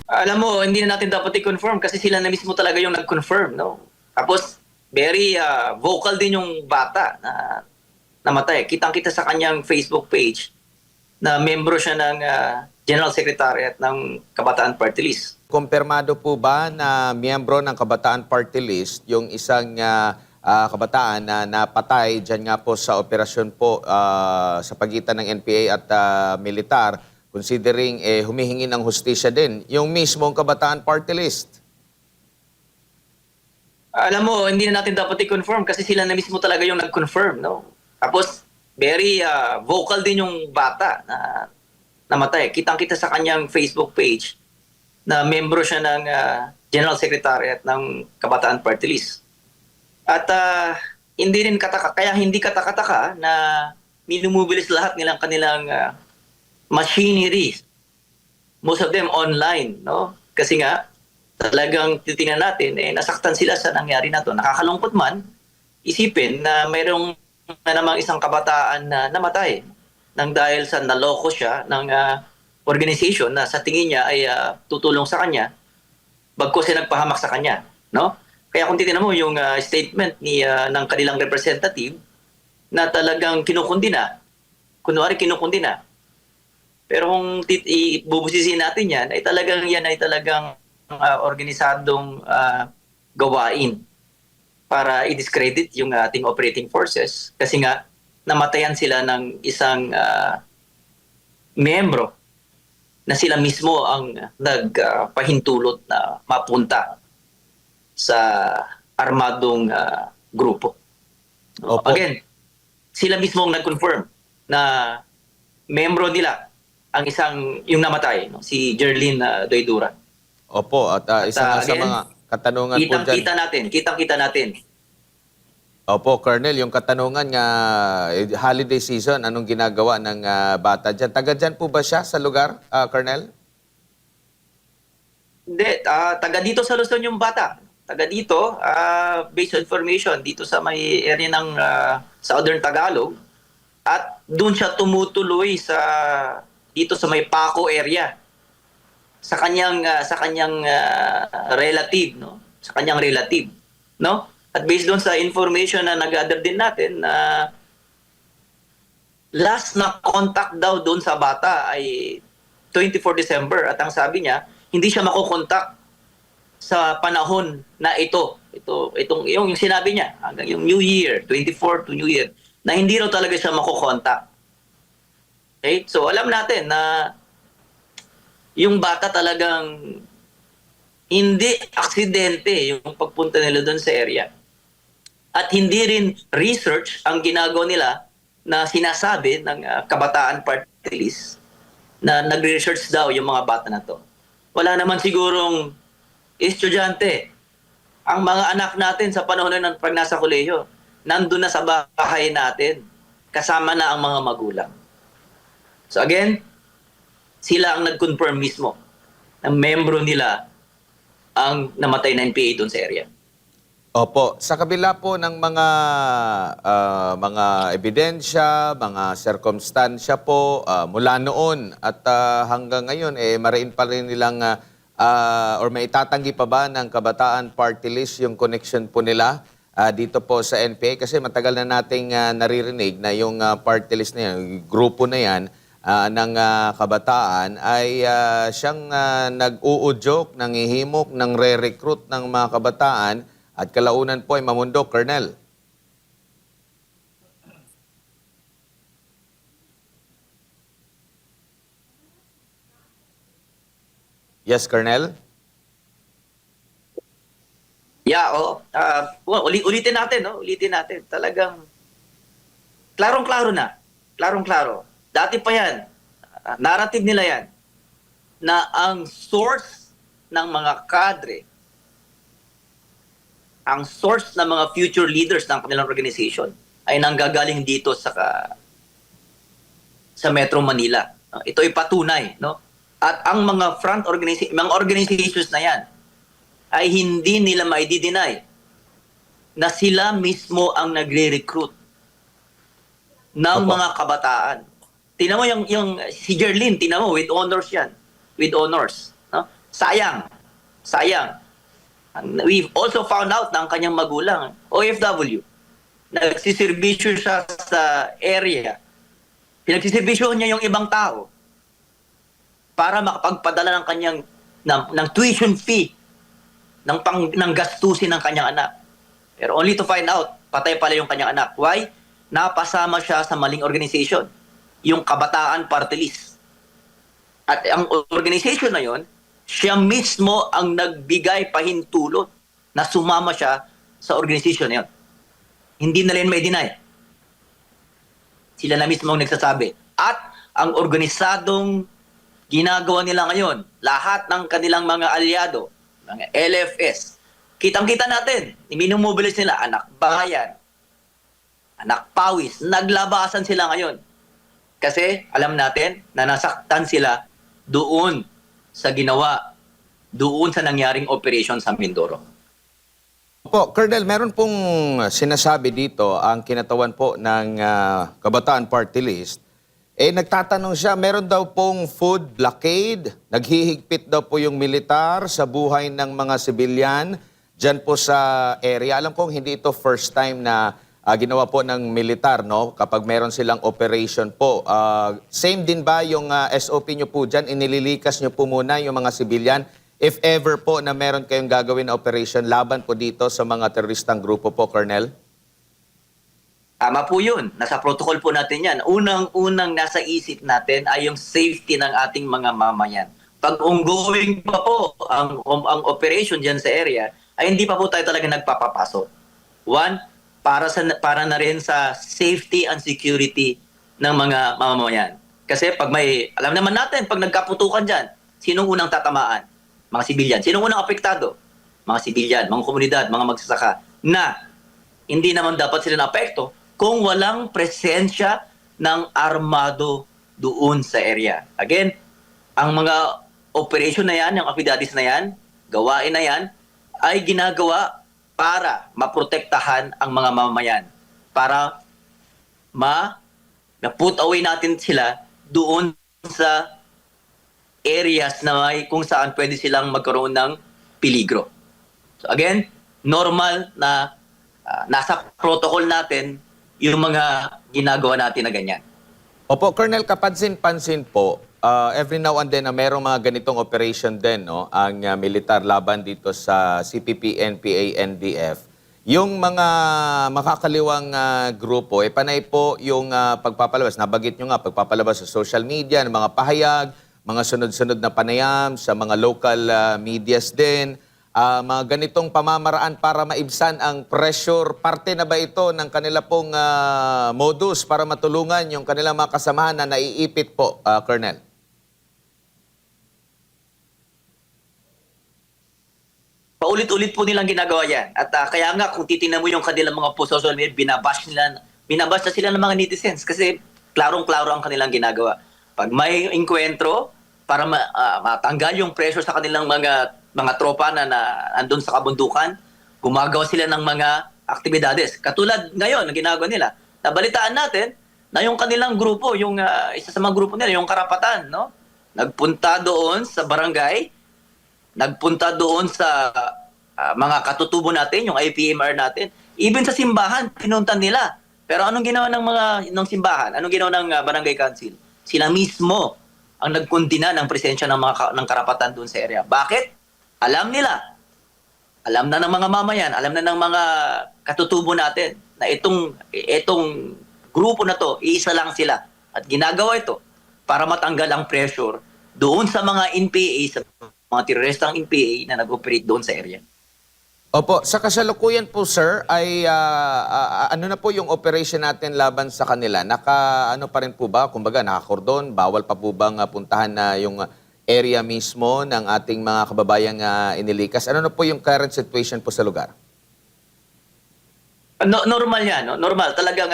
Alam mo, hindi na natin dapat i-confirm kasi sila na mismo talaga yung nag-confirm, no? Tapos, very vocal din yung bata na namatay. Kitang-kita sa kanyang Facebook page na membro siya ng General Secretariat ng Kabataan Party List. Kumpirmado po ba na miyembro ng Kabataan Party List yung isang kabataan na napatay dyan nga po sa operasyon po sa pagitan ng NPA at militar, considering humihingi ng hustisya din, yung mismong Kabataan Party List? Alam mo, hindi na natin dapat i-confirm kasi sila na mismo talaga yung nag-confirm, no? Tapos, very vocal din yung bata na namatay. Kitang-kita sa kanyang Facebook page na membro siya ng General Secretariat ng Kabataan Party List. At hindi rin kaya hindi katakataka na minumubilis lahat nilang kanilang machinery. Most of them online, no? Kasi nga, talagang titingnan natin, nasaktan sila sa nangyari na to. Nakakalungkot man, isipin na mayroong na namang isang kabataan na namatay nang dahil sa naloko siya ng organization na sa tingin niya ay tutulong sa kanya bagkus ay nagpahamak sa kanya, no? Kaya kung titingnan mo yung statement ng kanilang representative na talagang kinukundina, kunwari kinukundina. Pero kung ibubusisiin natin yan ay talagang organisadong gawain para i-discredit yung ating operating forces kasi nga namatayan sila ng isang miyembro na sila mismo ang nagpahintulot na mapunta sa armadong grupo. No? Opo. Again, sila mismo ang nag-confirm na miyembro nila ang yung namatay, no? Si Jerlyn Doydura. Opo, at isa nga sa Again, mga katanungan po dyan. kitang-kita natin. Opo, Colonel, yung katanungan nga, holiday season, anong ginagawa ng bata dyan? Taga dyan po ba siya sa lugar, Colonel? Hindi, taga dito sa Luzon yung bata. Taga dito, based on information, dito sa may area ng Southern Tagalog. At doon siya tumutuloy dito sa may Paco area. Sa kanyang relative, no? Sa kanyang relative, no? At based doon sa information na nag-gather din natin na last na contact daw doon sa bata ay 24 December at ang sabi niya hindi siya makokontak sa panahon na itong yung sinabi niya hanggang yung New Year 24 to New Year na hindi raw talaga siya makokontak. Okay? So alam natin na yung bata talagang hindi aksidente yung pagpunta nila doon sa area. At hindi rin research ang ginagawa nila na sinasabi ng Kabataan Party List na nagre-research daw yung mga bata na to. Wala naman sigurong estudyante. Ang mga anak natin sa panahon ng pag nasa kolehiyo, nandun na sa bahay natin, kasama na ang mga magulang. So again, sila ang nag-confirm mismo na membro nila ang namatay na NPA doon sa area. Opo, sa kabila po ng mga ebidensya, mga sirkumstansya po mula noon at hanggang ngayon mariin pa rin nilang or maitatanggi pa ba ng Kabataan Party List yung connection po nila dito po sa NPA kasi matagal na nating naririnig na yung party list na yan, yung grupo na yan ng kabataan ay siyang nag-uudyok, nangihimok, nang re-recruit ng mga kabataan at kalaunan po ay mamundok, Colonel. Yes, Colonel? Yeah, ulitin natin, no? Ulitin natin. Talagang klarong-klaro na. Klarong-klaro. Dati pa yan. Narrative nila yan na ang source ng mga kadre, ang source ng mga future leaders ng kanilang organization ay nanggagaling dito sa Metro Manila. Ito ay patunay, no? At ang mga mga organizations na yan ay hindi nila mai-deny na sila mismo ang nagre-recruit ng Opo. mga kabataan. Tingnan mo yung si Jerlyn, tingnan mo with honors yan. With honors, no? Sayang. Sayang. We've also found out na ang kanyang magulang, OFW, nagsisirbisyo siya sa area. Pinagsisirbisyo niya yung ibang tao para makapagpadala ng kanyang ng tuition fee ng gastusin ng kanyang anak. Pero only to find out, patay pala yung kanyang anak. Why? Napasama siya sa maling organization, yung Kabataan Party List. At ang organization na yon, siya mismo ang nagbigay pahintulot na sumama siya sa organization na yon. Hindi na rin may deny. Sila na mismo ang nagsasabi. At ang organisadong ginagawa nila ngayon, lahat ng kanilang mga alyado, mga LFS, kitang-kita natin, iminumobilize nila, anak bayan, anak pawis, naglabasan sila ngayon. Kasi alam natin na nasaktan sila doon sa ginawa, doon sa nangyaring operation sa Mindoro. Po, Colonel, meron pong sinasabi dito ang kinatawan po ng Kabataan Party List. Nagtatanong siya, meron daw pong food blockade, naghihigpit daw po yung militar sa buhay ng mga sibilyan dyan po sa area. Alam kong hindi ito first time na ginawa po ng militar, no? Kapag meron silang operation po. Same din ba yung SOP nyo po dyan? Inililikas nyo po muna yung mga sibilyan? If ever po na meron kayong gagawin na operation laban po dito sa mga teroristang grupo po, Colonel? Tama po yun. Nasa protocol po natin yan. Unang-unang nasa isip natin ay yung safety ng ating mga mamayan. Pag ongoing pa po ang operation dyan sa area, ay hindi pa po tayo talaga nagpapapasok. One, para na rin sa safety and security ng mga mamamayan. Kasi pag alam naman natin, pag nagkaputukan dyan, sinong unang tatamaan? Mga sibilyan. Sinong unang apektado? Mga sibilyan, mga komunidad, mga magsasaka, na hindi naman dapat sila na-apekto kung walang presensya ng armado doon sa area. Again, ang mga operation na yan, yung affidavits na yan, gawain na yan, ay ginagawa para maprotektahan ang mga mamamayan. Para ma-put away natin sila doon sa areas na may kung saan pwede silang magkaroon ng peligro. So again, normal na nasa protocol natin yung mga ginagawa natin na ganyan. Opo, Colonel, kapansin-pansin po, every now and then na merong mga ganitong operation din, no, ang militar laban dito sa CPP, NPA, NDF. Yung mga makakaliwang grupo, panay po yung pagpapalabas. Nabagit nyo nga, pagpapalabas sa social media, ng mga pahayag, mga sunod-sunod na panayam sa mga local medias din. Mga ganitong pamamaraan para maibsan ang pressure. Parte na ba ito ng kanila pong modus para matulungan yung kanilang mga kasamahan na naiipit po, Colonel? Paulit-ulit po nilang ginagawa yan. At kaya nga kung titingnan mo yung kanilang mga post social media, binabash na sila ng mga netizens kasi klarong-klaro ang kanilang ginagawa. Pag may enkwentro, para matanggal yung pressure sa kanilang mga tropa na andun sa kabundukan, gumagawa sila ng mga aktibidades. Katulad ngayon, ang ginagawa nila. Nabalitaan natin na yung kanilang grupo, yung isa sa mga grupo nila, yung Karapatan, no? Nagpunta doon sa barangay, nagpunta doon sa mga katutubo natin, yung IPMR natin. Even sa simbahan, pinunta nila. Pero anong ginawa ng simbahan? Anong ginawa ng barangay council? Sila mismo ang nagkondina ng presensya ng Karapatan doon sa area. Bakit? Alam nila. Alam na ng mga mamayan, alam na ng mga katutubo natin na itong grupo na to, iisa lang sila. At ginagawa ito para matanggal ang pressure doon sa mga NPA, sa mga teroristang NPA na nag-operate doon sa area. Opo, sa kasalukuyan po, sir, ay ano na po yung operation natin laban sa kanila? Ano pa rin po ba? Kumbaga, nakakordon, bawal pa po bang puntahan na yung area mismo ng ating mga kababayang inilikas? Ano na po yung current situation po sa lugar? Normal yan, no? Normal. Talagang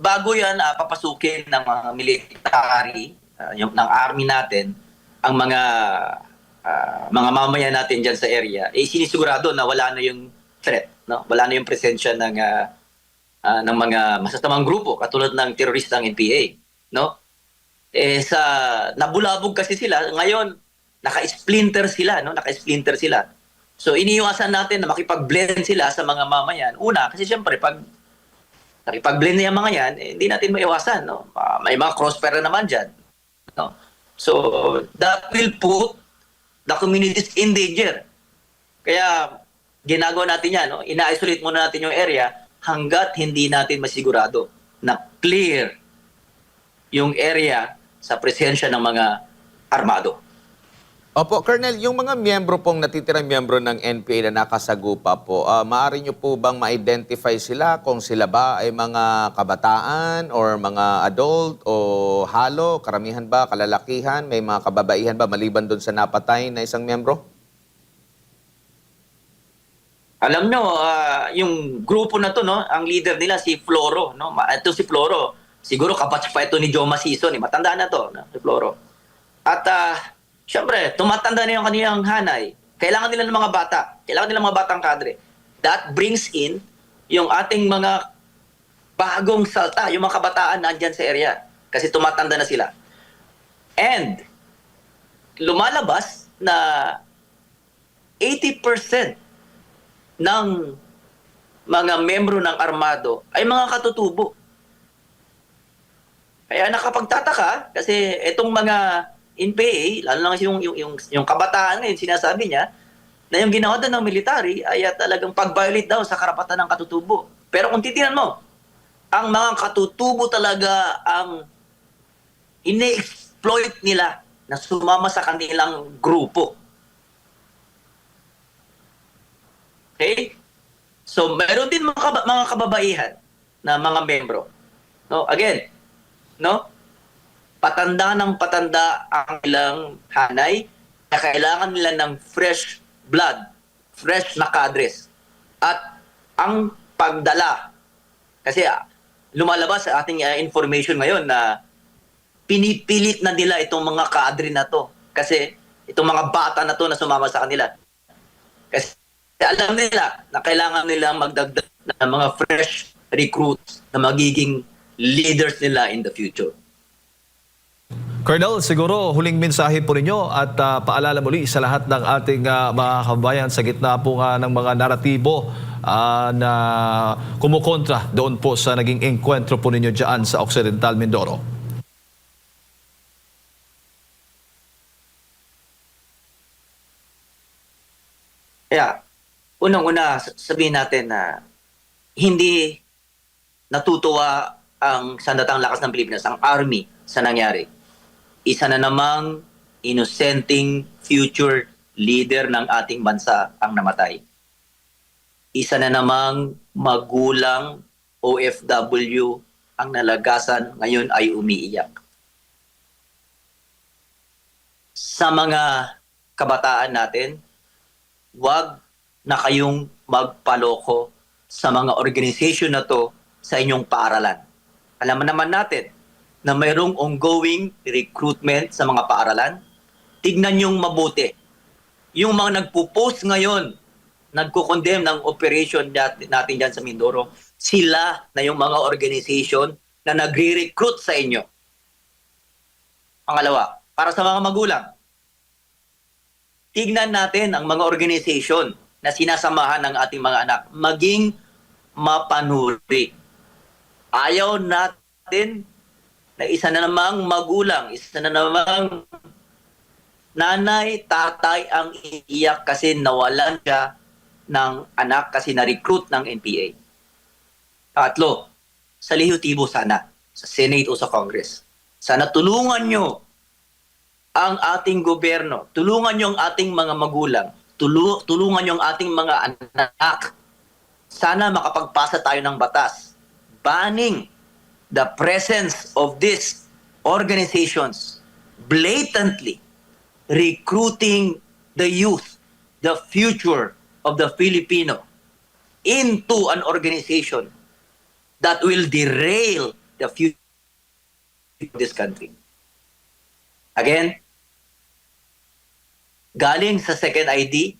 bago yan papasukin ng mga military, ng army natin, ang mga mamayan natin dyan sa area, sinisigurado na wala na yung threat, no? Wala na yung presensya ng mga masasamang grupo katulad ng teroristang NPA, no? Nabulabog kasi sila. Ngayon, naka-splinter sila, no? Naka-splinter sila. So iniiwasan natin na makipag-blend sila sa mga mamayan. Una, kasi siyempre pag nakipag-blend na yung mga yan, hindi natin maiwasan, no? May mga crossfire na naman dyan, no? So that will put the communities in danger. Kaya ginagawa natin yan, no? Ina-isolate muna natin yung area hanggat hindi natin masigurado na clear yung area sa presensya ng mga armado. Opo, Colonel, yung mga miyembro pong natitirang miyembro ng NPA na nakasagupa po, maaari nyo po bang ma-identify sila kung sila ba ay mga kabataan or mga adult o halo, karamihan ba, kalalakihan, may mga kababaihan ba maliban doon sa napatay na isang miyembro? Alam nyo, yung grupo na to, no, ang leader nila si Floro, no? Ito si Floro, siguro kabatch pa ito ni Joe Masison, matanda na to, no? Si Floro. At syempre, tumatanda na yung kanilang hanay. Kailangan nila ng mga bata. Kailangan nila ng mga batang kadre. That brings in yung ating mga bagong salta, yung mga kabataan nandyan sa area. Kasi tumatanda na sila. And lumalabas na 80% ng mga membro ng armado ay mga katutubo. Kaya nakapagtataka kasi itong mga NPA, lalo lang yung kabataan ngayon, sinasabi niya na yung ginawa doon ng military ay talagang pag-violate daw sa karapatan ng katutubo. Pero kung titinan mo, ang mga katutubo talaga ang ine-exploit nila na sumama sa kanilang grupo. Okay? So, meron din mga kababaihan na mga membro. No? Again, no? Patanda ng patanda ang ilang hanay na kailangan nila ng fresh blood, fresh na kadres. At ang pagdala, kasi lumalabas sa ating information ngayon na pinipilit na nila itong mga kadre na to. Kasi itong mga bata na to na sumama sa kanila. Kasi alam nila na kailangan nilang magdagdag ng mga fresh recruits na magiging leaders nila in the future. Colonel, siguro huling mensahe po ninyo at paalala muli sa lahat ng ating mga kababayan sa gitna po ng mga naratibo na kumukontra doon po sa naging engkwentro po ninyo dyan sa Occidental Mindoro. Kaya, unang-una sabihin natin na hindi natutuwa ang sandatang lakas ng Pilipinas, ang Army, sa nangyari. Isa na namang inosenteng future leader ng ating bansa ang namatay. Isa na namang magulang OFW ang nalagasan, ngayon ay umiiyak. Sa mga kabataan natin, wag na kayong magpaloko sa mga organization na to sa inyong paaralan. Alam naman natin na mayroong ongoing recruitment sa mga paaralan. Tignan niyong mabuti. Yung mga nagpo-post ngayon, nagko-condemn ng operation natin dyan sa Mindoro, sila na yung mga organization na nagre-recruit sa inyo. Pangalawa, para sa mga magulang, tignan natin ang mga organization na sinasamahan ng ating mga anak maging mapanuri. Ayaw natin na isa na namang magulang, isa na namang nanay, tatay ang iiyak kasi nawalan siya ng anak kasi na-recruit ng NPA. Tatlo, sa lehiutibo sana, sa Senate o sa Congress. Sana tulungan nyo ang ating gobyerno, tulungan nyo ang ating mga magulang, tulungan nyo ang ating mga anak. Sana makapagpasa tayo ng batas, banning the presence of these organizations blatantly recruiting the youth, the future of the Filipino, into an organization that will derail the future of this country. Again, galing sa second ID,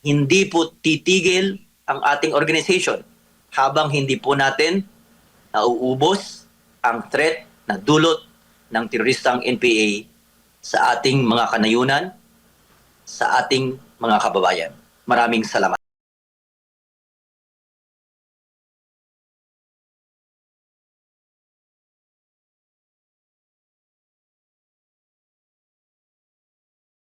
hindi po titigil ang ating organization habang hindi po natin nauubos ang threat na dulot ng teroristang NPA sa ating mga kanayunan, sa ating mga kababayan. Maraming salamat.